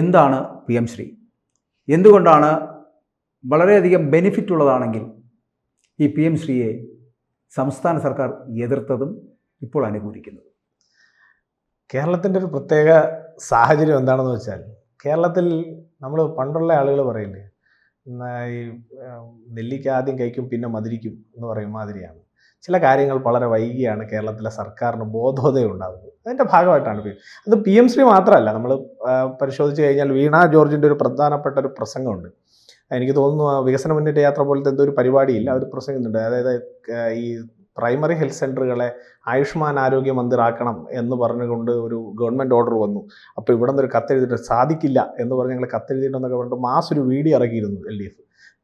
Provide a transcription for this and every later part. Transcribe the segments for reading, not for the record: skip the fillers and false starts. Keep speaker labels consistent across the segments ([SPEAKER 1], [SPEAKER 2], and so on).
[SPEAKER 1] എന്താണ് P M Shri? എന്തുകൊണ്ടാണ് വളരെയധികം ബെനിഫിറ്റ് ഉള്ളതാണെങ്കിൽ ഈ പി എം ശ്രീയെ സംസ്ഥാന സർക്കാർ എതിർത്തതും ഇപ്പോൾ അനുകൂലിക്കുന്നത്?
[SPEAKER 2] കേരളത്തിൻ്റെ ഒരു പ്രത്യേക സാഹചര്യം എന്താണെന്ന് വെച്ചാൽ, കേരളത്തിൽ നമ്മൾ പണ്ടുള്ള ആളുകൾ പറയില്ലേ, ഈ നെല്ലിക്ക ആദ്യം കഴിക്കും പിന്നെ മധുരിക്കും എന്ന് പറയും മാതിരിയാണ്. ചില കാര്യങ്ങൾ വളരെ വൈകിയാണ് കേരളത്തിലെ സർക്കാരിന് ബോധോദയം ഉണ്ടാകുന്നത്. അതിൻ്റെ ഭാഗമായിട്ടാണ് അത് പി എം ശ്രീ മാത്രമല്ല. നമ്മൾ പരിശോധിച്ച് കഴിഞ്ഞാൽ വീണ ജോർജിൻ്റെ ഒരു പ്രധാനപ്പെട്ട ഒരു പ്രസംഗമുണ്ട്. എനിക്ക് തോന്നുന്നു വികസന മുന്നേറ്റ യാത്ര പോലത്തെ എന്തോ ഒരു പരിപാടിയില്ല, അവർ പ്രസംഗിക്കുന്നുണ്ട്. അതായത് ഈ പ്രൈമറി ഹെൽത്ത് സെൻ്ററുകളെ ആയുഷ്മാൻ ആരോഗ്യ മന്ദിറാക്കണം എന്ന് പറഞ്ഞുകൊണ്ട് ഒരു ഗവൺമെൻറ് ഓർഡർ വന്നു. അപ്പോൾ ഇവിടെ നിന്ന് ഒരു കത്തെഴുതിയിട്ട് സാധിക്കില്ല എന്ന് പറഞ്ഞ് ഞങ്ങൾ കത്തെഴുതിയിട്ടെന്നൊക്കെ പറഞ്ഞിട്ട് മാസ് ഒരു വീഡിയോ ഇറക്കിയിരുന്നു LDF.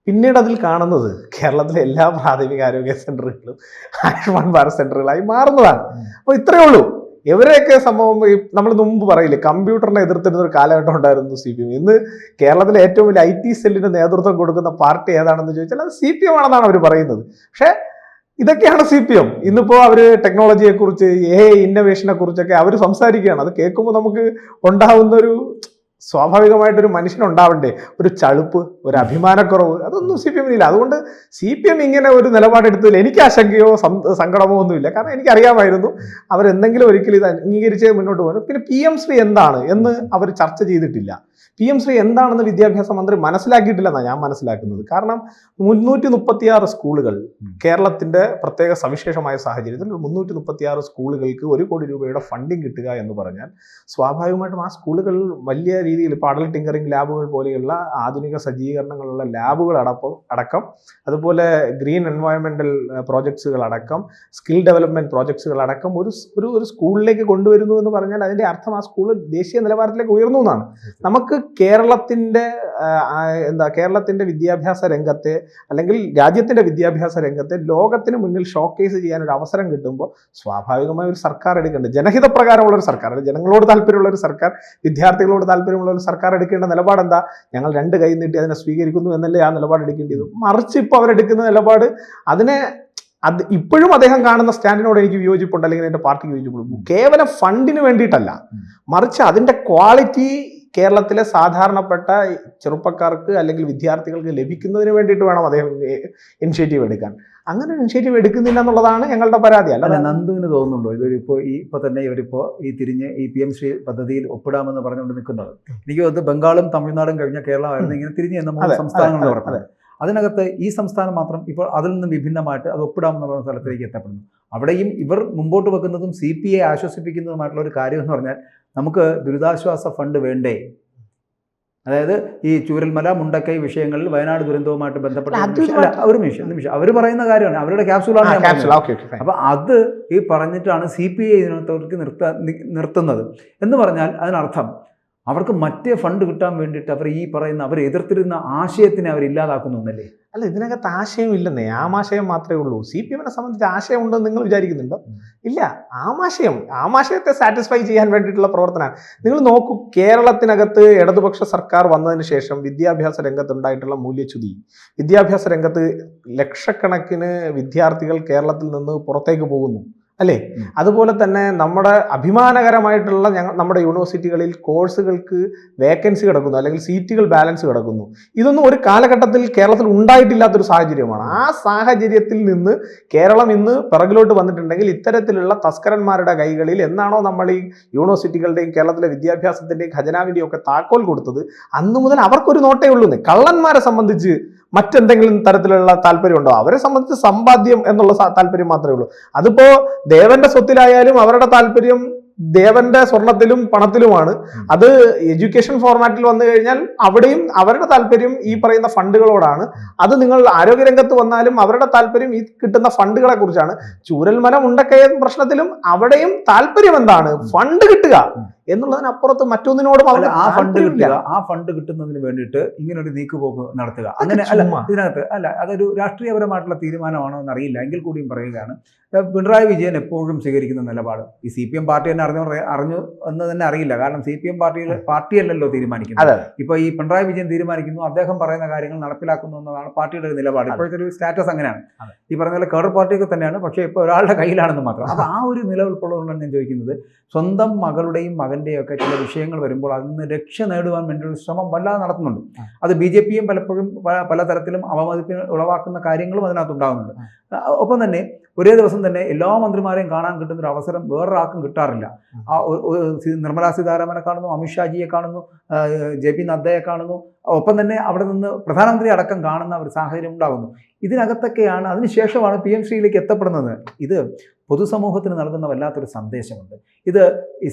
[SPEAKER 2] പിന്നീട് അതിൽ കാണുന്നത് കേരളത്തിലെ എല്ലാ പ്രാഥമിക ആരോഗ്യ സെൻ്ററുകളും ആയുഷ്മാൻ ഭാരത് സെൻ്ററുകളായി മാറുന്നതാണ്. അപ്പോൾ ഇത്രയേ ഉള്ളൂ. ഇവരെയൊക്കെ സംഭവം നമ്മൾ മുമ്പ് പറയില്ലേ, കമ്പ്യൂട്ടറിനെ എതിർത്തിരുന്ന ഒരു കാലഘട്ടം ഉണ്ടായിരുന്നു CPM. ഇന്ന് കേരളത്തിലെ ഏറ്റവും വലിയ IT സെല്ലിന് നേതൃത്വം കൊടുക്കുന്ന പാർട്ടി ഏതാണെന്ന് ചോദിച്ചാൽ അത് CPM ആണെന്നാണ് അവർ പറയുന്നത്. പക്ഷേ ഇതൊക്കെയാണ് CPM. ഇന്നിപ്പോൾ അവർ ടെക്നോളജിയെക്കുറിച്ച്, AI ഇന്നോവേഷനെ കുറിച്ചൊക്കെ അവർ സംസാരിക്കുകയാണ്. അത് കേൾക്കുമ്പോൾ നമുക്ക് ഉണ്ടാവുന്ന ഒരു സ്വാഭാവികമായിട്ടൊരു മനുഷ്യനുണ്ടാവണ്ടേ ഒരു ചളുപ്പ്, ഒരു അഭിമാനക്കുറവ്, അതൊന്നും CPM-നില്ല. അതുകൊണ്ട് CPM ഇങ്ങനെ ഒരു നിലപാടെടുത്തതിൽ എനിക്ക് ആശങ്കയോ സങ്കടമോ ഒന്നുമില്ല. കാരണം എനിക്കറിയാമായിരുന്നു അവരെന്തെങ്കിലും ഒരിക്കലും ഇത് അംഗീകരിച്ചേ മുന്നോട്ട് പോകും. പിന്നെ പി എം ശ്രീ എന്താണ് എന്ന് അവർ ചർച്ച ചെയ്തിട്ടില്ല. പി എം ശ്രീ എന്താണെന്ന് വിദ്യാഭ്യാസ മന്ത്രി മനസ്സിലാക്കിയിട്ടില്ലെന്നാണ് ഞാൻ മനസ്സിലാക്കുന്നത്. കാരണം 336 സ്കൂളുകൾ, കേരളത്തിൻ്റെ പ്രത്യേക സവിശേഷമായ സാഹചര്യത്തിൽ 336 സ്കൂളുകൾക്ക് 1 കോടി രൂപയുടെ ഫണ്ടിങ് കിട്ടുക എന്ന് പറഞ്ഞാൽ സ്വാഭാവികമായിട്ടും ആ സ്കൂളുകൾ വലിയ രീതിയിൽ ഇപ്പോൾ അഡൽട്ട് ടിങ്കറിംഗ് ലാബുകൾ പോലെയുള്ള ആധുനിക സജ്ജീകരണങ്ങളുള്ള ലാബുകൾ അടക്കം, അതുപോലെ ഗ്രീൻ എൻവയോൺമെൻറ്റൽ പ്രോജക്ട്സുകൾ അടക്കം, സ്കിൽ ഡെവലപ്മെൻറ്റ് പ്രോജക്ട്സുകൾ അടക്കം ഒരു സ്കൂളിലേക്ക് കൊണ്ടുവരുന്നു എന്ന് പറഞ്ഞാൽ അതിൻ്റെ അർത്ഥം ആ സ്കൂൾ ദേശീയ നിലവാരത്തിലേക്ക് ഉയർന്നു എന്നാണ്. നമുക്ക് കേരളത്തിൻ്റെ വിദ്യാഭ്യാസ രംഗത്തെ അല്ലെങ്കിൽ രാജ്യത്തിൻ്റെ വിദ്യാഭ്യാസ രംഗത്തെ ലോകത്തിന് മുന്നിൽ ഷോക്കേസ് ചെയ്യാൻ ഒരു അവസരം കിട്ടുമ്പോൾ സ്വാഭാവികമായ ഒരു സർക്കാർ എടുക്കേണ്ടത് ജനഹിത പ്രകാരമുള്ള ഒരു സർക്കാർ, ജനങ്ങളോട് താല്പര്യമുള്ള ഒരു സർക്കാർ, വിദ്യാർത്ഥികളോട് താല്പര്യമുള്ള ഒരു സർക്കാർ എടുക്കേണ്ട നിലപാട് എന്താ? ഞങ്ങൾ 2 കൈ നീട്ടി അതിനെ സ്വീകരിക്കുന്നു എന്നല്ലേ ആ നിലപാട് എടുക്കേണ്ടത്. മറിച്ച് ഇപ്പോൾ അവരെടുക്കുന്ന നിലപാട് അത് ഇപ്പോഴും അദ്ദേഹം കാണുന്ന സ്റ്റാൻഡിനോട് എനിക്ക് വിയോജിപ്പുണ്ട്, അല്ലെങ്കിൽ എൻ്റെ പാർട്ടിക്ക് വിയോജിപ്പുണ്ട്. കേവലം ഫണ്ടിന് വേണ്ടിയിട്ടല്ല, മറിച്ച് അതിൻ്റെ ക്വാളിറ്റി കേരളത്തിലെ സാധാരണപ്പെട്ട ചെറുപ്പക്കാർക്ക് അല്ലെങ്കിൽ വിദ്യാർത്ഥികൾക്ക് ലഭിക്കുന്നതിന് വേണ്ടിയിട്ട് വേണം അദ്ദേഹം ഇനിഷ്യേറ്റീവ് എടുക്കാൻ. അങ്ങനെ ഇനിഷ്യേറ്റീവ് എടുക്കുന്നില്ല എന്നുള്ളതാണ് ഞങ്ങളുടെ പരാതി.
[SPEAKER 1] അല്ല, നന്ദുവിന് തോന്നുന്നുണ്ടോ ഇപ്പോൾ തന്നെ ഇവരിപ്പോൾ തിരിഞ്ഞ് ഈ പി എം ശ്രീ പദ്ധതിയിൽ ഒപ്പിടാമെന്ന് പറഞ്ഞുകൊണ്ട് നിൽക്കുന്നത്? എനിക്ക് തോന്നുന്നത് ബംഗാളും തമിഴ്നാടും കഴിഞ്ഞ കേരളമായിരുന്നു ഇങ്ങനെ തിരിഞ്ഞ് എന്ന 3 സംസ്ഥാനങ്ങൾ പറഞ്ഞത്. അതിനകത്ത് ഈ സംസ്ഥാനം മാത്രം ഇപ്പോൾ അതിൽ നിന്ന് വിഭിന്നമായിട്ട് അത് ഒപ്പിടാമെന്നുള്ള സ്ഥലത്തേക്ക് എത്തപ്പെടുന്നു. അവിടെയും ഇവർ മുമ്പോട്ട് വെക്കുന്നതും CPA ആശ്വസിപ്പിക്കുന്നതുമായിട്ടുള്ള ഒരു കാര്യം എന്ന് പറഞ്ഞാൽ, നമുക്ക് ദുരിതാശ്വാസ ഫണ്ട് വേണ്ടേ? അതായത് ഈ ചൂരൽമല, മുണ്ടക്കൈ വിഷയങ്ങളിൽ വയനാട് ദുരന്തവുമായിട്ട് ബന്ധപ്പെട്ട ഒരു നിമിഷം അവർ പറയുന്ന കാര്യമാണ്, അവരുടെ ക്യാപ്സൂളാണ്. അപ്പൊ അത് ഈ പറഞ്ഞിട്ടാണ് CPA ഇതിനകത്തേക്ക് നിർത്തുന്നത് എന്ന് പറഞ്ഞാൽ അതിനർത്ഥം അവർക്ക് മറ്റേ ഫണ്ട് കിട്ടാൻ വേണ്ടിയിട്ട് അവർ എതിർത്തിരുന്ന ആശയത്തിനെ അവർ ഇല്ലാതാക്കുന്നു എന്നല്ലേ?
[SPEAKER 2] അല്ല, ഇതിനകത്ത് ആശയം ഇല്ലെന്നേ, ആമാശയം മാത്രമേ ഉള്ളൂ. CPM-നെ സംബന്ധിച്ച് ആശയം ഉണ്ടെന്ന് നിങ്ങൾ വിചാരിക്കുന്നുണ്ടോ? ഇല്ല. ആമാശയത്തെ സാറ്റിസ്ഫൈ ചെയ്യാൻ വേണ്ടിയിട്ടുള്ള പ്രവർത്തനമാണ്. നിങ്ങൾ നോക്കൂ, കേരളത്തിനകത്ത് ഇടതുപക്ഷ സർക്കാർ വന്നതിന് ശേഷം വിദ്യാഭ്യാസ രംഗത്തുണ്ടായിട്ടുള്ള മൂല്യച്യുതി, വിദ്യാഭ്യാസ രംഗത്ത് ലക്ഷക്കണക്കിന് വിദ്യാർത്ഥികൾ കേരളത്തിൽ നിന്ന് പുറത്തേക്ക് പോകുന്നു അല്ലേ? അതുപോലെ തന്നെ നമ്മുടെ അഭിമാനകരമായിട്ടുള്ള നമ്മുടെ യൂണിവേഴ്സിറ്റികളിൽ കോഴ്സുകൾക്ക് വേക്കൻസി കിടക്കുന്നു, അല്ലെങ്കിൽ സീറ്റുകൾ ബാലൻസ് കിടക്കുന്നു. ഇതൊന്നും ഒരു കാലഘട്ടത്തിൽ കേരളത്തിൽ ഉണ്ടായിട്ടില്ലാത്തൊരു സാഹചര്യമാണ്. ആ സാഹചര്യത്തിൽ നിന്ന് കേരളം ഇന്ന് പിറകിലോട്ട് വന്നിട്ടുണ്ടെങ്കിൽ ഇത്തരത്തിലുള്ള തസ്കരന്മാരുടെ കൈകളിൽ എന്നാണോ നമ്മൾ ഈ യൂണിവേഴ്സിറ്റികളുടെയും കേരളത്തിലെ വിദ്യാഭ്യാസത്തിൻ്റെയും ഖജനാവിൻ്റെയും ഒക്കെ താക്കോൽ കൊടുത്തത്, അന്നു മുതൽ അവർക്കൊരു നോട്ടേ ഉള്ളൂ. കള്ളന്മാരെ സംബന്ധിച്ച് മറ്റെന്തെങ്കിലും തരത്തിലുള്ള താല്പര്യമുണ്ടോ? അവരെ സംബന്ധിച്ച് സമ്പാദ്യം എന്നുള്ള താല്പര്യം മാത്രമേ ഉള്ളൂ. അതിപ്പോ ദേവന്റെ സ്വത്തിലായാലും അവരുടെ താല്പര്യം ദേവന്റെ സ്വർണത്തിലും പണത്തിലുമാണ്. അത് എഡ്യൂക്കേഷൻ ഫോർമാറ്റിൽ വന്നു കഴിഞ്ഞാൽ അവിടെയും അവരുടെ താല്പര്യം ഈ പറയുന്ന ഫണ്ടുകളോടാണ്. അത് നിങ്ങൾ ആരോഗ്യരംഗത്ത് വന്നാലും അവരുടെ താല്പര്യം ഈ കിട്ടുന്ന ഫണ്ടുകളെ കുറിച്ചാണ്. ചൂരൽമല, മുണ്ടക്കൈ പ്രശ്നത്തിലും അവിടെയും താല്പര്യം എന്താണ്? ഫണ്ട് കിട്ടുക എന്നുള്ളതിനപ്പുറത്ത് മറ്റൊന്നിനോടും
[SPEAKER 1] ആ ഫണ്ട് കിട്ടുന്നതിന് വേണ്ടിയിട്ട് ഇങ്ങനെ ഒരു നീക്കുപോക്ക് നടത്തുക, അങ്ങനെ ഇതിനകത്ത് അതൊരു രാഷ്ട്രീയപരമായിട്ടുള്ള തീരുമാനമാണോ എന്നറിയില്ല. എങ്കിൽ കൂടിയും പറയുകയാണ്, പിണറായി വിജയൻ എപ്പോഴും സ്വീകരിക്കുന്ന നിലപാട് ഈ CPM പാർട്ടി തന്നെ അറിഞ്ഞു എന്ന് തന്നെ അറിയില്ല. കാരണം CPM പാർട്ടിയല്ലല്ലോ തീരുമാനിക്കുന്നത്. ഇപ്പൊ ഈ പിണറായി വിജയൻ തീരുമാനിക്കുന്നു, അദ്ദേഹം പറയുന്ന കാര്യങ്ങൾ നടപ്പിലാക്കുന്നു എന്നതാണ് പാർട്ടിയുടെ നിലപാട്. ഇപ്പോഴത്തെ ഒരു സ്റ്റാറ്റസ് അങ്ങനെയാണ്. ഈ പറഞ്ഞ പോലെ കേഡർ പാർട്ടിയൊക്കെ തന്നെയാണ്, പക്ഷേ ഇപ്പോൾ ഒരാളുടെ കയ്യിലാണെന്ന് മാത്രം. അപ്പൊ ആ ഒരു നിലനിൽപ്പുള്ളതുകൊണ്ടാണ് ഞാൻ ചോദിക്കുന്നത്, സ്വന്തം മകളുടെയും മകൻ മകൻ്റെയോ ഒക്കെ ചില വിഷയങ്ങൾ വരുമ്പോൾ അതിൽ നിന്ന് രക്ഷ നേടുവാൻ വേണ്ടിയുള്ള ശ്രമം വല്ലാതെ നടത്തുന്നുണ്ട്. അത് BJP-യും പലപ്പോഴും പലതരത്തിലും അവമതിപ്പിന് ഉളവാക്കുന്ന കാര്യങ്ങളും അതിനകത്തുണ്ടാകുന്നുണ്ട്. ഒപ്പം തന്നെ ഒരേ ദിവസം തന്നെ എല്ലാ മന്ത്രിമാരെയും കാണാൻ കിട്ടുന്ന ഒരു അവസരം വേറൊരാൾക്കും കിട്ടാറില്ല. നിർമ്മലാ സീതാരാമനെ കാണുന്നു, അമിത്ഷാജിയെ കാണുന്നു, JP നദ്ദയെ കാണുന്നു, ഒപ്പം തന്നെ അവിടെ നിന്ന് പ്രധാനമന്ത്രി അടക്കം കാണുന്ന ഒരു സാഹചര്യം ഉണ്ടാകുന്നു. ഇതിനകത്തൊക്കെയാണ് അതിനുശേഷമാണ് PM ശ്രീയിലേക്ക് എത്തപ്പെടുന്നത്. ഇത് പൊതുസമൂഹത്തിന് നൽകുന്ന വല്ലാത്തൊരു സന്ദേശമുണ്ട്. ഇത്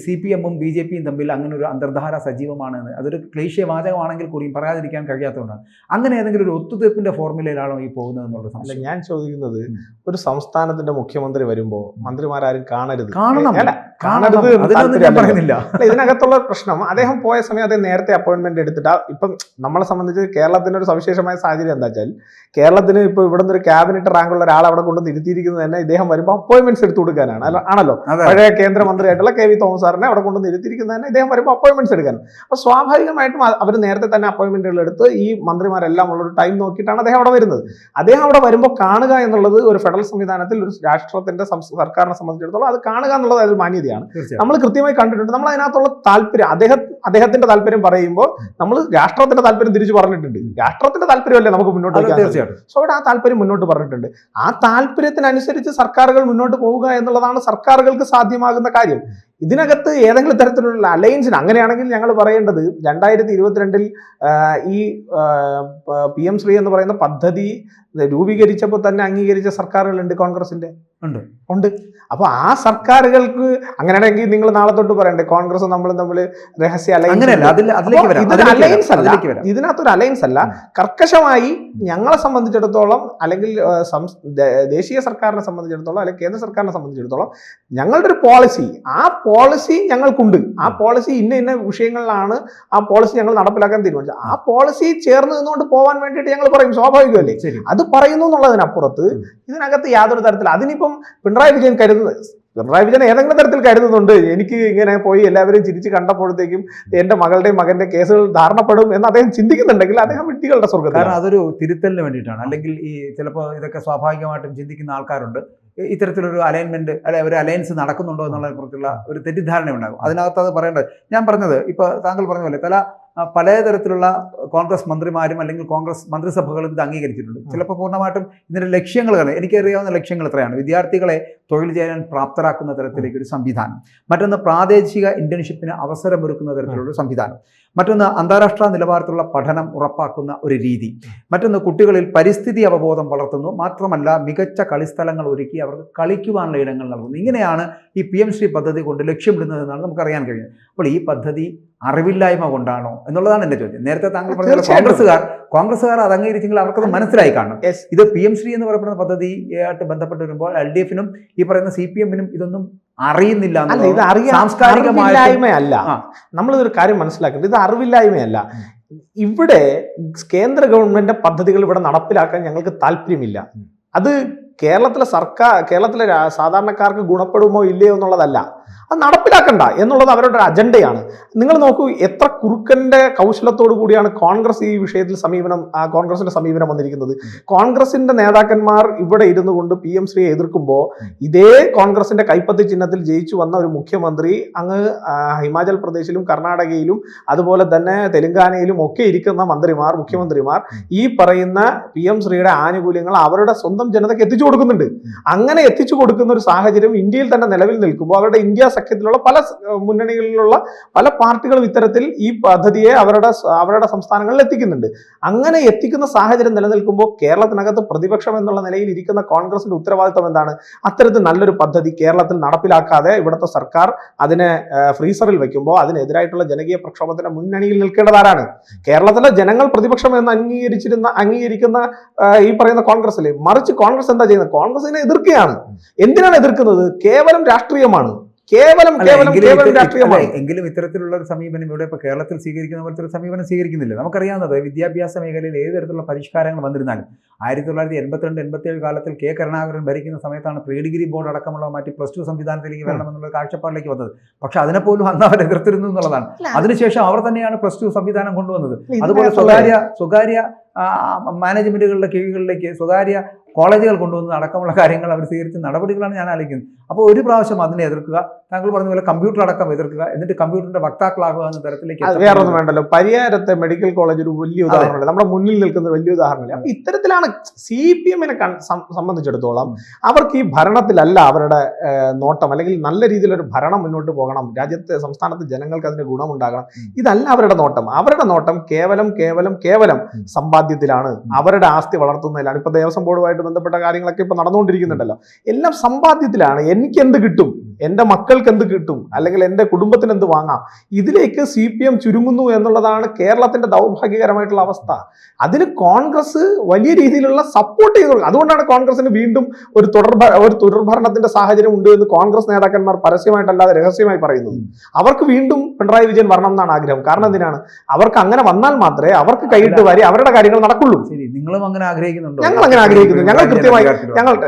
[SPEAKER 1] CPM-ഉം BJP-യും തമ്മിൽ അങ്ങനെ ഒരു അന്തർധാര സജീവമാണെന്ന് അതൊരു ക്ലീശേ വാചകമാണെങ്കിൽ കൂടിയും പറയാതിരിക്കാൻ കഴിയാത്തതുകൊണ്ടാണ്. അങ്ങനെ ഏതെങ്കിലും ഒരു ഒത്തുതീർപ്പിന്റെ ഫോർമുലയിലാണോ ഈ പോകുന്നത് എന്നുള്ള സംശയം.
[SPEAKER 2] ഞാൻ ചോദിക്കുന്നത്, ഒരു സംസ്ഥാനത്തിന്റെ മുഖ്യമന്ത്രി വരുമ്പോൾ മന്ത്രിമാരും കാണരുത്,
[SPEAKER 1] കാണരുത് ഞാൻ പറയുന്നില്ല.
[SPEAKER 2] ഇതിനകത്തുള്ള പ്രശ്നം, അദ്ദേഹം പോയ സമയം അദ്ദേഹം നേരത്തെ അപ്പോയിന്റ്മെന്റ് എടുത്തിട്ട് ഇപ്പം നമ്മളെ സംബന്ധിച്ച് കേരളത്തിന്റെ ഒരു സവിശേഷമായ സാഹചര്യം എന്താ വെച്ചാൽ, കേരളത്തിന് ഇപ്പോൾ ഇവിടുന്ന് ഒരു ക്യാബിനറ്റ് റാങ്കുള്ള ഒരാളെ അവിടെ കൊണ്ടുവന്ന് ഇരുത്തിയിരിക്കുന്നത് തന്നെ ഇദ്ദേഹം വരുമ്പോൾ അപ്പോയിന്റ്മെന്റ്സ് എടുത്തു കൊടുക്കാനാണ്. ആണല്ലോ, പഴയ കേന്ദ്രമന്ത്രിയായിട്ടുള്ള KV തോമസ് സാറിനെ അവിടെ കൊണ്ടുവന്ന് ഇരുത്തിയിരിക്കുന്നത് തന്നെ ഇദ്ദേഹം വരുമ്പോൾ അപ്പോയിന്റ്മെന്റ്സ് എടുക്കാനും. അപ്പോൾ സ്വാഭാവികമായിട്ടും അവർ നേരത്തെ തന്നെ അപ്പോയിന്റ്മെന്റുകൾ എടുത്ത് ഈ മന്ത്രിമാരെല്ലാം ഉള്ള ഒരു ടൈം നോക്കിയിട്ടാണ് അദ്ദേഹം അവിടെ വരുന്നത്. അദ്ദേഹം അവിടെ വരുമ്പോൾ കാണുക എന്നുള്ളത് ഒരു ഫെഡറൽ സംവിധാനത്തിൽ ഒരു രാഷ്ട്രത്തിന്റെ സർക്കാരിനെ സംബന്ധിച്ചിടത്തോളം അത് കാണുക എന്നുള്ളത് ഒരു മാന്യതയാണ്. നമ്മൾ കൃത്യമായി കണ്ടിട്ടുണ്ട്. നമ്മൾ അതിനകത്തുള്ള താല്പര്യം, അദ്ദേഹത്തിന്റെ താല്പര്യം പറയുമ്പോൾ നമ്മൾ രാഷ്ട്രത്തിന്റെ താല്പര്യം തിരിച്ചു പറഞ്ഞിട്ടുണ്ട്. രാഷ്ട്രത്തിന്റെ താല്പര്യമല്ലേ നമുക്ക് മുന്നോട്ട് വയ്ക്കാൻ. സോ അവിടെ ആ താല്പര്യം മുന്നോട്ട് പറഞ്ഞിട്ടുണ്ട്. ആ താല്പര്യത്തിനനുസരിച്ച് സർക്കാരുകൾ മുന്നോട്ട് പോവുക എന്നുള്ളതാണ് സർക്കാരുകൾക്ക് സാധ്യമാകുന്ന കാര്യം. ഇതിനകത്ത് ഏതെങ്കിലും തരത്തിലുള്ള അലയൻസിന്, അങ്ങനെയാണെങ്കിൽ ഞങ്ങൾ പറയേണ്ടത് 2022 ഈ PM ശ്രീ എന്ന് പറയുന്ന പദ്ധതി രൂപീകരിച്ചപ്പോൾ തന്നെ അംഗീകരിച്ച സർക്കാരുകളുണ്ട്, കോൺഗ്രസിന്റെ ഉണ്ട്. അപ്പൊ ആ സർക്കാരുകൾക്ക് അങ്ങനെയാണെങ്കിൽ നിങ്ങൾ നാളെ തൊട്ട് പറയണ്ടേ കോൺഗ്രസ് നമ്മളും തമ്മിൽ രഹസ്യ അലയൻസ് അല്ല. ഇതിനകത്തൊരു അലയൻസ് അല്ല. കർക്കശമായി ഞങ്ങളെ സംബന്ധിച്ചിടത്തോളം, അല്ലെങ്കിൽ ദേശീയ സർക്കാരിനെ സംബന്ധിച്ചിടത്തോളം, അല്ലെങ്കിൽ കേന്ദ്ര സർക്കാരിനെ സംബന്ധിച്ചിടത്തോളം ഞങ്ങളുടെ ഒരു പോളിസി, ആ പോളിസി ഞങ്ങൾക്കുണ്ട്. ആ പോളിസി ഇന്ന വിഷയങ്ങളിലാണ് ആ പോളിസി ഞങ്ങൾ നടപ്പിലാക്കാൻ തീരുമാനിച്ചത്. ആ പോളിസി ചേർന്ന് നിന്നുകൊണ്ട് പോകാൻ വേണ്ടിയിട്ട് ഞങ്ങൾ പറയും, സ്വാഭാവികമല്ലേ. അത് പറയുന്നു എന്നുള്ളതിനപ്പുറത്ത് ഇതിനകത്ത് യാതൊരു തരത്തിൽ, അതിനിപ്പം പിണറായി വിജയൻ ഏതെങ്കിലും തരത്തിൽ കരുതുന്നുണ്ട് എനിക്ക് ഇങ്ങനെ പോയി എല്ലാവരും ചിരിച്ച് കണ്ടപ്പോഴത്തേക്കും എൻ്റെ മകളുടെയും മകന്റെ കേസുകൾ ധാരണപ്പെടും എന്ന് അദ്ദേഹം ചിന്തിക്കുന്നുണ്ടെങ്കിൽ അദ്ദേഹം വിട്ടികളുടെ സ്വർഗ്ഗത്തിൽ.
[SPEAKER 1] കാരണം അതൊരു തിരുത്തലിന് വേണ്ടിയിട്ടാണ്. അല്ലെങ്കിൽ ഈ ചിലപ്പോൾ ഇതൊക്കെ സ്വാഭാവികമായിട്ടും ചിന്തിക്കുന്ന ആൾക്കാരുണ്ട്, ഇത്തരത്തിലൊരു അലൈൻമെന്റ് അല്ലെ ഒരു അലയൻസ് നടക്കുന്നുണ്ടോ എന്നുള്ളതിനെ കുറിച്ചുള്ള ഒരു തെറ്റിദ്ധാരണ ഉണ്ടാകും. അതിനകത്ത് അത് പറയേണ്ടത് ഞാൻ പറഞ്ഞത്, ഇപ്പോൾ താങ്കൾ പറഞ്ഞ പോലെ പലതരത്തിലുള്ള കോൺഗ്രസ് മന്ത്രിമാരും അല്ലെങ്കിൽ കോൺഗ്രസ് മന്ത്രിസഭകളും ഇത് അംഗീകരിച്ചിട്ടുണ്ട്. ചിലപ്പോൾ പൂർണ്ണമായിട്ടും ഇതിൻ്റെ ലക്ഷ്യങ്ങൾ തന്നെ എനിക്കറിയാവുന്ന ലക്ഷ്യങ്ങൾ എത്രയാണ്: വിദ്യാർത്ഥികളെ തൊഴിൽ ചെയ്യാൻ പ്രാപ്തരാക്കുന്ന തരത്തിലേക്ക് ഒരു സംവിധാനം, മറ്റൊന്ന് പ്രാദേശിക ഇന്റേൺഷിപ്പിന് അവസരമൊരുക്കുന്ന തരത്തിലുള്ള ഒരു സംവിധാനം, മറ്റൊന്ന് അന്താരാഷ്ട്ര നിലവാരത്തിലുള്ള പഠനം ഉറപ്പാക്കുന്ന ഒരു രീതി, മറ്റൊന്ന് കുട്ടികളിൽ പരിസ്ഥിതി അവബോധം വളർത്തുന്നു, മാത്രമല്ല മികച്ച കളിസ്ഥലങ്ങൾ ഒരുക്കി അവർക്ക് കളിക്കുവാനുള്ള ഇടങ്ങൾ നൽകുന്നു. ഇങ്ങനെയാണ് ഈ PM ശ്രീ പദ്ധതി കൊണ്ട് ലക്ഷ്യമിടുന്നതെന്നാണ് നമുക്കറിയാൻ കഴിയുന്നത്. അപ്പോൾ ഈ പദ്ധതി അറിവില്ലായ്മ കൊണ്ടാണോ എന്നുള്ളതാണ് എൻ്റെ ചോദ്യം. നേരത്തെ താങ്കൾ പറഞ്ഞ കോൺഗ്രസ്സുകാർ അത് അംഗീകരിച്ചെങ്കിൽ അവർക്കത് മനസ്സിലായി കാണണം. ഇത് PM ശ്രീ എന്ന് പറയപ്പെടുന്ന പദ്ധതിയായിട്ട് ബന്ധപ്പെട്ട് വരുമ്പോൾ LDF-നും ഈ പറയുന്ന CPM-നും ഇതൊന്നും അറിയുന്നില്ല.
[SPEAKER 2] ഇത് അറിവില്ലായ്മയല്ല. നമ്മളിതൊരു കാര്യം മനസ്സിലാക്കേണ്ടത്, ഇത് അറിവില്ലായ്മയല്ല. ഇവിടെ കേന്ദ്ര ഗവൺമെന്റ് പദ്ധതികൾ ഇവിടെ നടപ്പിലാക്കാൻ ഞങ്ങൾക്ക് താല്പര്യമില്ല. അത് കേരളത്തിലെ സാധാരണക്കാർക്ക് ഗുണപ്പെടുമോ ഇല്ലയോ എന്നുള്ളതല്ല, അത് നടപ്പിലാക്കണ്ട എന്നുള്ളത് അവരുടെ അജണ്ടയാണ്. നിങ്ങൾ നോക്കൂ, എത്ര കുറുക്കന്റെ കൗശലത്തോടു കൂടിയാണ് കോൺഗ്രസ് ഈ വിഷയത്തിൽ കോൺഗ്രസിന്റെ സമീപനം വന്നിരിക്കുന്നത്. കോൺഗ്രസിന്റെ നേതാക്കന്മാർ ഇവിടെ ഇരുന്നു കൊണ്ട് PM ശ്രീയെ എതിർക്കുമ്പോൾ ഇതേ കോൺഗ്രസിന്റെ കൈപ്പത്തി ചിഹ്നത്തിൽ ജയിച്ചു വന്ന ഒരു മുഖ്യമന്ത്രി അങ്ങ് ഹിമാചൽ പ്രദേശിലും കർണാടകയിലും അതുപോലെ തന്നെ തെലങ്കാനയിലും ഒക്കെ ഇരിക്കുന്ന മുഖ്യമന്ത്രിമാർ ഈ പറയുന്ന PM ശ്രീയുടെ ആനുകൂല്യങ്ങൾ അവരുടെ സ്വന്തം ജനതയ്ക്ക് എത്തിച്ചു കൊടുക്കുന്നുണ്ട്. അങ്ങനെ എത്തിച്ചു കൊടുക്കുന്ന ഒരു സാഹചര്യം ഇന്ത്യയിൽ തന്നെ നിലവിൽ നിൽക്കുമ്പോൾ അവരുടെ ഇന്ത്യ സഖ്യത്തിലുള്ള പല മുന്നണികളിലുള്ള പല പാർട്ടികളും ഇത്തരത്തിൽ ഈ പദ്ധതിയെ അവരുടെ സംസ്ഥാനങ്ങളിൽ എത്തിക്കുന്നുണ്ട്. അങ്ങനെ എത്തിക്കുന്ന സാഹചര്യം നിലനിൽക്കുമ്പോൾ കേരളത്തിനകത്ത് പ്രതിപക്ഷം എന്നുള്ള നിലയിൽ ഇരിക്കുന്ന കോൺഗ്രസിന്റെ ഉത്തരവാദിത്വം എന്താണ്? അത്തരത്തിൽ നല്ലൊരു പദ്ധതി കേരളത്തിൽ നടപ്പിലാക്കാതെ ഇവിടുത്തെ സർക്കാർ അതിനെ ഫ്രീസറിൽ വെക്കുമ്പോൾ അതിനെതിരായിട്ടുള്ള ജനകീയ പ്രക്ഷോഭത്തിന്റെ മുന്നണിയിൽ നിൽക്കേണ്ടതാരാണ്? കേരളത്തിലെ ജനങ്ങൾ പ്രതിപക്ഷം എന്ന് അംഗീകരിക്കുന്ന ഈ പറയുന്ന കോൺഗ്രസിലെ, മറിച്ച് കോൺഗ്രസ് എന്താ ചെയ്യുന്നത്? കോൺഗ്രസ് ഇതിനെ എതിർക്കുകയാണ്. എന്തിനാണ് എതിർക്കുന്നത്? കേവലം രാഷ്ട്രീയമാണ്.
[SPEAKER 1] എങ്കിലും ഇത്തരത്തിലുള്ള ഒരു സമീപനം ഇവിടെ ഇപ്പോൾ കേരളത്തിൽ സ്വീകരിക്കുന്ന പോലത്തെ ഒരു സമീപനം സ്വീകരിക്കുന്നില്ല. നമുക്കറിയാവുന്നത് വിദ്യാഭ്യാസ മേഖലയിൽ ഏത് തരത്തിലുള്ള പരിഷ്കാരങ്ങൾ വന്നിരുന്നാലും 1982-87 കാലത്തിൽ K. കരുണാകരൻ ഭരിക്കുന്ന സമയത്താണ് പ്രീ ഡിഗ്രി ബോർഡ് അടക്കമുള്ള മാറ്റി +2 സംവിധാനത്തിലേക്ക് വരണമെന്നുള്ള കാഴ്ചപ്പാടിലേക്ക് വന്നത്. പക്ഷെ അതിനെപ്പോലും അന്ന് അവർ എതിർത്തിരുന്നു എന്നുള്ളതാണ്. അതിനുശേഷം അവർ തന്നെയാണ് +2 സംവിധാനം കൊണ്ടുവന്നത്. അതുപോലെ സ്വകാര്യ മാനേജ്മെന്റുകളുടെ കീഴിലേക്ക് സ്വകാര്യ കോളേജുകൾ കൊണ്ടുവന്നത് അടക്കമുള്ള കാര്യങ്ങൾ അവർ സ്വീകരിച്ച നടപടികളാണ് ഞാൻ ആലോചിക്കുന്നത്. അപ്പോൾ ഒരു പ്രാവശ്യം അതിനെ എതിർക്കുക, താങ്കൾ പറഞ്ഞ പോലെ കമ്പ്യൂട്ടർ അടക്കം എതിർക്കുക, എന്നിട്ട് കമ്പ്യൂട്ടറിന്റെ വക്താക്കളാകുക എന്ന തരത്തിലേക്ക്
[SPEAKER 2] വേറൊന്നും വേണ്ടല്ലോ. പരിയാരത്തെ മെഡിക്കൽ കോളേജ് ഒരു വലിയ ഉദാഹരണമല്ല, നമ്മുടെ മുന്നിൽ നിൽക്കുന്ന വലിയ ഉദാഹരണമല്ല. അപ്പൊ ഇത്തരത്തിലാണ് CPM-നെ സംബന്ധിച്ചിടത്തോളം അവർക്ക് ഈ ഭരണത്തിലല്ല അവരുടെ നോട്ടം, അല്ലെങ്കിൽ നല്ല രീതിയിലൊരു ഭരണം മുന്നോട്ട് പോകണം, രാജ്യത്തെ സംസ്ഥാനത്ത് ജനങ്ങൾക്ക് അതിന്റെ ഗുണമുണ്ടാകണം, ഇതല്ല അവരുടെ നോട്ടം. അവരുടെ നോട്ടം കേവലം സമ്പാദ്യത്തിലാണ്, അവരുടെ ആസ്തി വളർത്തുന്നതിലാണ്. ഇപ്പൊ ദേവസ്വം ബോർഡുമായിട്ട് ബന്ധപ്പെട്ട കാര്യങ്ങളൊക്കെ ഇപ്പൊ നടന്നുകൊണ്ടിരിക്കുന്നുണ്ടല്ലോ, എല്ലാം സമ്പാദ്യത്തിലാണ്. എനിക്ക് എന്ത് കിട്ടും, എൻ്റെ മക്കൾക്ക് എന്ത് കിട്ടും, അല്ലെങ്കിൽ എൻ്റെ കുടുംബത്തിന് എന്ത് വാങ്ങാം, ഇതിലേക്ക് CPM ചുരുങ്ങുന്നു എന്നുള്ളതാണ് കേരളത്തിന്റെ ദൗർഭാഗ്യകരമായിട്ടുള്ള അവസ്ഥ. അതിന് കോൺഗ്രസ് വലിയ രീതിയിലുള്ള സപ്പോർട്ട് ചെയ്തു. അതുകൊണ്ടാണ് കോൺഗ്രസിന് വീണ്ടും ഒരു തുടർഭരണത്തിന്റെ സാഹചര്യം ഉണ്ട് എന്ന് കോൺഗ്രസ് നേതാക്കന്മാർ പരസ്യമായിട്ടല്ലാതെ രഹസ്യമായി പറയുന്നത്. അവർക്ക് വീണ്ടും പിണറായി വിജയൻ വരണം എന്നാണ് ആഗ്രഹം. കാരണം എന്തിനാണ്? അവർക്ക് അങ്ങനെ വന്നാൽ മാത്രമേ അവർക്ക് കൈയിട്ട് വാരി അവരുടെ കാര്യങ്ങൾ നടക്കുള്ളൂ.
[SPEAKER 1] നിങ്ങളും അങ്ങനെ ആഗ്രഹിക്കുന്നുണ്ടോ?
[SPEAKER 2] ഞങ്ങൾ അങ്ങനെ ആഗ്രഹിക്കുന്നു. ഞങ്ങൾ കൃത്യമായി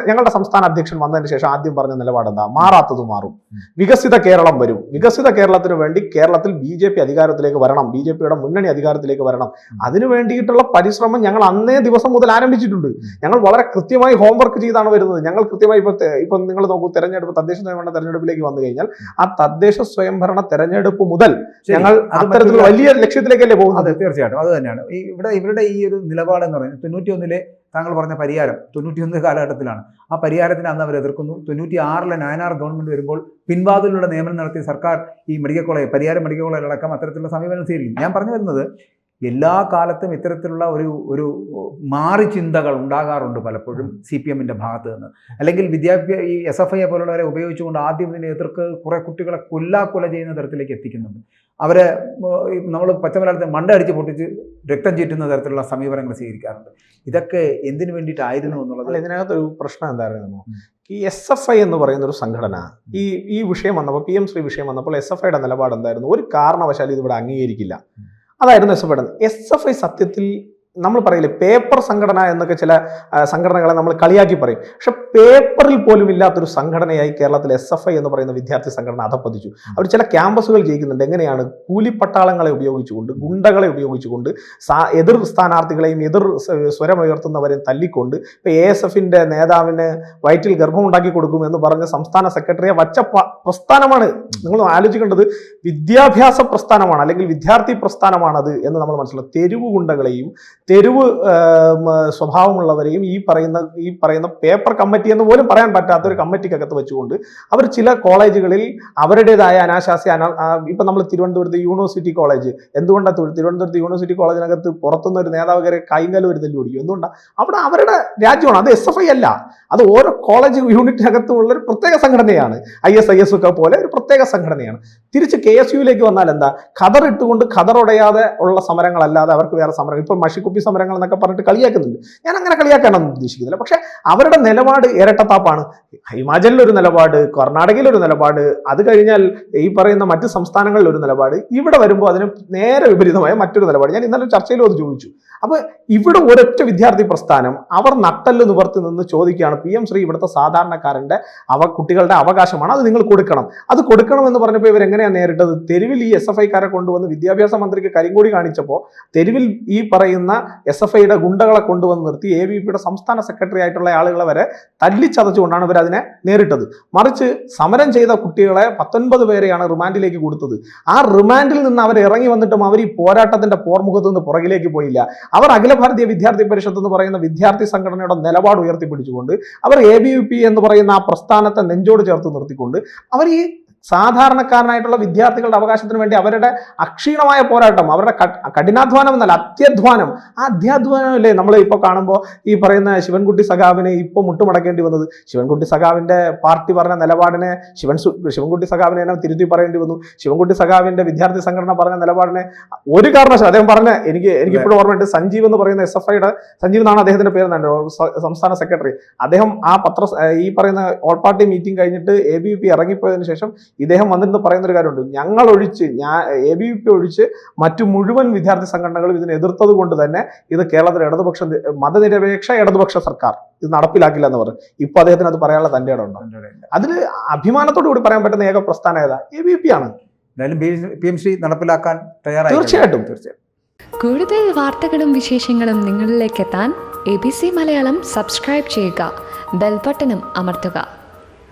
[SPEAKER 2] ഞങ്ങളുടെ സംസ്ഥാന അധ്യക്ഷൻ വന്നതിന് ശേഷം ആദ്യം പറഞ്ഞ നിലപാടെന്താ? മാറാത്തത് മാറും, വികസിത കേരളം വരും. വികസിത കേരളത്തിന് വേണ്ടി കേരളത്തിൽ BJP അധികാരത്തിലേക്ക് വരണം, BJPയുടെ മുന്നണി അധികാരത്തിലേക്ക് വരണം. അതിനു വേണ്ടിയിട്ടുള്ള പരിശ്രമം ഞങ്ങൾ അന്നേ ദിവസം മുതൽ ആരംഭിച്ചിട്ടുണ്ട്. ഞങ്ങൾ വളരെ കൃത്യമായി ഹോംവർക്ക് ചെയ്താണ് വരുന്നത്. ഞങ്ങൾ കൃത്യമായി ഇപ്പൊ നിങ്ങൾ നോക്കൂ, തെരഞ്ഞെടുപ്പ്, തദ്ദേശ സ്വയംഭരണ തെരഞ്ഞെടുപ്പിലേക്ക് വന്നു കഴിഞ്ഞാൽ ആ തദ്ദേശ സ്വയംഭരണ തെരഞ്ഞെടുപ്പ് മുതൽ ഞങ്ങൾ അത്തരത്തിലുള്ള വലിയ ലക്ഷ്യത്തിലേക്കല്ലേ പോകുന്നത്.
[SPEAKER 1] തീർച്ചയായിട്ടും അത് തന്നെയാണ് ഇവരുടെ ഈ ഒരു നിലപാട് എന്ന് പറയുന്നത്. 91 താങ്കൾ പറഞ്ഞ പരിഹാരം 91 കാലഘട്ടത്തിലാണ്. ആ പരിഹാരത്തിന് അന്ന് അവർ എതിർക്കുന്നു. 96 നയനാർ ഗവൺമെന്റ് വരുമ്പോൾ പിൻവാതിലൂടെ നിയമനം നടത്തിയ സർക്കാർ ഈ മെഡിക്കൽ കോളേജ്, പരിഹാരം മെഡിക്കൽ കോളേജിലടക്കം അത്തരത്തിലുള്ള സമീപനം സ്വീകരിക്കും. ഞാൻ പറഞ്ഞു വരുന്നത്, എല്ലാ കാലത്തും ഇത്തരത്തിലുള്ള ഒരു മാറി ചിന്തകൾ ഉണ്ടാകാറുണ്ട് പലപ്പോഴും CPM-ന്റെ ഭാഗത്ത് നിന്ന്. അല്ലെങ്കിൽ ഈ SFI പോലുള്ളവരെ ഉപയോഗിച്ചുകൊണ്ട് ആദ്യം ഇതിനെ എതിർക്ക് കുറെ കുട്ടികളെ കൊല ചെയ്യുന്ന തരത്തിലേക്ക് എത്തിക്കുന്നുണ്ട്. അവരെ നമ്മൾ പച്ചമലയാളത്തിൽ മണ്ട അടിച്ച് പൊട്ടിച്ച് രക്തം ചീറ്റുന്ന തരത്തിലുള്ള സമീപനങ്ങൾ സ്വീകരിക്കാറുണ്ട്. ഇതൊക്കെ എന്തിനു വേണ്ടിയിട്ടായിരുന്നു എന്നുള്ളത്.
[SPEAKER 2] ഇതിനകത്തൊരു പ്രശ്നം എന്തായിരുന്നു? ഈ SFI എന്ന് പറയുന്ന ഒരു സംഘടന ഈ വിഷയം വന്നപ്പോൾ, PM ശ്രീ വിഷയം വന്നപ്പോൾ SFIയുടെ നിലപാട് എന്തായിരുന്നു? ഒരു കാരണവശാലും ഇതിവിടെ അംഗീകരിക്കില്ല. അതായിരുന്നു SFI സത്യത്തിൽ നമ്മൾ പറയില്ലേ പേപ്പർ സംഘടന എന്നൊക്കെ ചില സംഘടനകളെ നമ്മൾ കളിയാക്കി പറയും. പക്ഷെ പേപ്പറിൽ പോലും ഇല്ലാത്തൊരു സംഘടനയായി കേരളത്തിൽ SFI എന്ന് പറയുന്ന വിദ്യാർത്ഥി സംഘടന അധപ്പതിച്ചു. അവർ ചില ക്യാമ്പസുകൾ ജയിക്കുന്നുണ്ട്. എങ്ങനെയാണ്? കൂലിപ്പട്ടാളങ്ങളെ ഉപയോഗിച്ചുകൊണ്ട്, ഗുണ്ടകളെ ഉപയോഗിച്ചുകൊണ്ട്, എതിർ സ്ഥാനാർത്ഥികളെയും എതിർ സ്വരമുയർത്തുന്നവരെയും തല്ലിക്കൊണ്ട്. ഇപ്പൊ ASF-ന്റെ നേതാവിന് വയറ്റിൽ ഗർഭമുണ്ടാക്കി കൊടുക്കും എന്ന് പറഞ്ഞ സംസ്ഥാന സെക്രട്ടറിയെ വച്ച പ്രസ്ഥാനമാണ്. നിങ്ങൾ ആലോചിക്കേണ്ടത് വിദ്യാഭ്യാസ പ്രസ്ഥാനമാണ്, അല്ലെങ്കിൽ വിദ്യാർത്ഥി പ്രസ്ഥാനമാണത് എന്ന് നമ്മൾ മനസ്സിലാക്കും. തെരുവ് ഗുണ്ടകളെയും തെരുവ് സ്വഭാവമുള്ളവരെയും ഈ പറയുന്ന പേപ്പർ കമ്മിറ്റി എന്ന് പോലും പറയാൻ പറ്റാത്ത ഒരു കമ്മിറ്റിക്കകത്ത് വെച്ചുകൊണ്ട് അവർ ചില കോളേജുകളിൽ അവരുടേതായ അനാശാസ്യ ഇപ്പൊ നമ്മൾ തിരുവനന്തപുരത്ത് യൂണിവേഴ്സിറ്റി കോളേജ്, എന്തുകൊണ്ടാണ് തിരുവനന്തപുരത്ത് യൂണിവേഴ്സിറ്റി കോളേജിനകത്ത് പുറത്തുനിന്ന് ഒരു നേതാവ് കയറി കൈകാലും ഒരു തല്ലി ഓടിക്കും? എന്തുകൊണ്ടാണ്? അവിടെ അവരുടെ രാജ്യമാണ്. അത് SFI അല്ല, അത് ഓരോ കോളേജ് യൂണിറ്റിനകത്തുമുള്ള ഒരു പ്രത്യേക സംഘടനയാണ്. ISIS ഒക്കെ പോലെ ഒരു പ്രത്യേക സംഘടനയാണ്. തിരിച്ച് KSUവിലേക്ക് വന്നാൽ എന്താ? ഖദറിട്ടുകൊണ്ട് ഖദറുടയാതെ ഉള്ള സമരങ്ങളല്ലാതെ അവർക്ക് വേറെ സമരം, ഇപ്പൊ മഷിക്കുപ്പി സമരങ്ങൾ എന്നൊക്കെ പറഞ്ഞിട്ട് കളിയാക്കുന്നുണ്ട്. ഞാൻ അങ്ങനെ കളിയാക്കാനൊന്നും ഉദ്ദേശിക്കുന്നില്ല. പക്ഷെ അവരുടെ നിലപാട് ഇരട്ടത്താപ്പാണ്. ഹിമാചലിലൊരു നിലപാട്, കർണാടകയിലൊരു നിലപാട്, അത് കഴിഞ്ഞാൽ ഈ പറയുന്ന മറ്റ് സംസ്ഥാനങ്ങളിൽ ഒരു നിലപാട്, ഇവിടെ വരുമ്പോൾ അതിന് നേരെ വിപരീതമായ മറ്റൊരു നിലപാട്. ഞാൻ ഇന്നലെ ചർച്ചയിലും അത് ചോദിച്ചു. അപ്പൊ ഇവിടെ ഒരൊറ്റ വിദ്യാർത്ഥി പ്രസ്ഥാനം അവർ നട്ടല് നിവർത്തി നിന്ന് ചോദിക്കുകയാണ്, PM ശ്രീ ഇവിടുത്തെ സാധാരണക്കാരന്റെ കുട്ടികളുടെ അവകാശമാണ്, അത് നിങ്ങൾ കൊടുക്കണം. അത് കൊടുക്കണം എന്ന് പറഞ്ഞപ്പോൾ ഇവരെങ്ങനെയാണ് നേരിട്ടത്? തെരുവിൽ ഈ SFI-ക്കാരെ കൊണ്ടുവന്ന് വിദ്യാഭ്യാസ മന്ത്രിക്ക് കരിങ്കൊടി കാണിച്ചപ്പോൾ തെരുവിൽ ഈ പറയുന്ന SFI-യുടെ ഗുണ്ടകളെ കൊണ്ടുവന്ന് നിർത്തി ABP-യുടെ സംസ്ഥാന സെക്രട്ടറി ആയിട്ടുള്ള ആളുകളെ വരെ തല്ലിച്ചതച്ചുകൊണ്ടാണ് ഇവർ അതിനെ നേരിട്ടത്. മറിച്ച് സമരം ചെയ്ത കുട്ടികളെ 19 പേരെയാണ് റിമാൻഡിലേക്ക് കൊടുത്തത്. ആ റിമാൻഡിൽ നിന്ന് അവർ ഇറങ്ങി വന്നിട്ടും അവർ ഈ പോരാട്ടത്തിന്റെ പോർമുഖത്ത് നിന്ന് പുറകിലേക്ക് പോയില്ല. അവർ അഖില ഭാരതീയ വിദ്യാർത്ഥി പരിഷത്ത് എന്ന് പറയുന്ന വിദ്യാർത്ഥി സംഘടനയുടെ നിലപാട് ഉയർത്തിപ്പിടിച്ചുകൊണ്ട്, അവർ ABVP എന്ന് പറയുന്ന ആ പ്രസ്ഥാനത്തെ നെഞ്ചോട് ചേർത്ത് നിർത്തിക്കൊണ്ട് അവർ ഈ സാധാരണക്കാരനായിട്ടുള്ള വിദ്യാർത്ഥികളുടെ അവകാശത്തിന് വേണ്ടി അവരുടെ അക്ഷീണമായ പോരാട്ടം, അവരുടെ കഠിനാധ്വാനം എന്നല്ല അത്യധ്വാനം, ആ അധ്യാധ്വാനമല്ലേ നമ്മൾ ഇപ്പോൾ കാണുമ്പോൾ ഈ പറയുന്ന ശിവൻകുട്ടി സഖാവിനെ ഇപ്പോൾ മുട്ടുമടക്കേണ്ടി വന്നത്. ശിവൻകുട്ടി സഖാവിന്റെ പാർട്ടി പറഞ്ഞ നിലപാടിനെ ശിവൻകുട്ടി സഖാവിനെ തന്നെ തിരുത്തി പറയേണ്ടി വന്നു. ശിവൻകുട്ടി സഖാവിന്റെ വിദ്യാർത്ഥി സംഘടന പറഞ്ഞ നിലപാടിനെ ഒരു കാരണവശാലും അദ്ദേഹം പറഞ്ഞ എനിക്ക് ഇപ്പോഴും ഓർമ്മയുണ്ട്. സഞ്ജീവ് എന്ന് പറയുന്ന SFI-യുടെ, സഞ്ജീവ് എന്നാണ് അദ്ദേഹത്തിന്റെ പേര്, സംസ്ഥാന സെക്രട്ടറി. അദ്ദേഹം ആ ഈ പറയുന്ന ഓൾ പാർട്ടി മീറ്റിംഗ് കഴിഞ്ഞിട്ട് ABVP ഇറങ്ങിപ്പോയതിനു ശേഷം ഇദ്ദേഹം വന്നിട്ട് പറയുന്നൊരു കാര്യമുണ്ട്, ABVP ഒഴിച്ച് മറ്റു മുഴുവൻ വിദ്യാർത്ഥി സംഘടനകളും ഇതിനെ എതിർത്തത് കൊണ്ട് തന്നെ ഇത് കേരളത്തിലെ മതനിരപേക്ഷ ഇടതുപക്ഷ സർക്കാർ ഇത് നടപ്പിലാക്കില്ല എന്ന് പറഞ്ഞു. ഇപ്പൊ അദ്ദേഹത്തിന് അത് പറയാനുള്ള തന്റെ ഇടമുണ്ടോ? അതിൽ അഭിമാനത്തോടു കൂടി പറയാൻ പറ്റുന്ന ഏക പ്രസ്ഥാനം ഏതാ? ABVP ആണ്.
[SPEAKER 1] PM ശ്രീ നടപ്പിലാക്കാൻ തയ്യാറായി.
[SPEAKER 2] തീർച്ചയായിട്ടും.
[SPEAKER 3] കൂടുതൽ വാർത്തകളും വിശേഷങ്ങളും നിങ്ങളിലേക്ക് എത്താൻ ABC മലയാളം സബ്സ്ക്രൈബ് ചെയ്യുക, ബെൽ ബട്ടണും അമർത്തുക.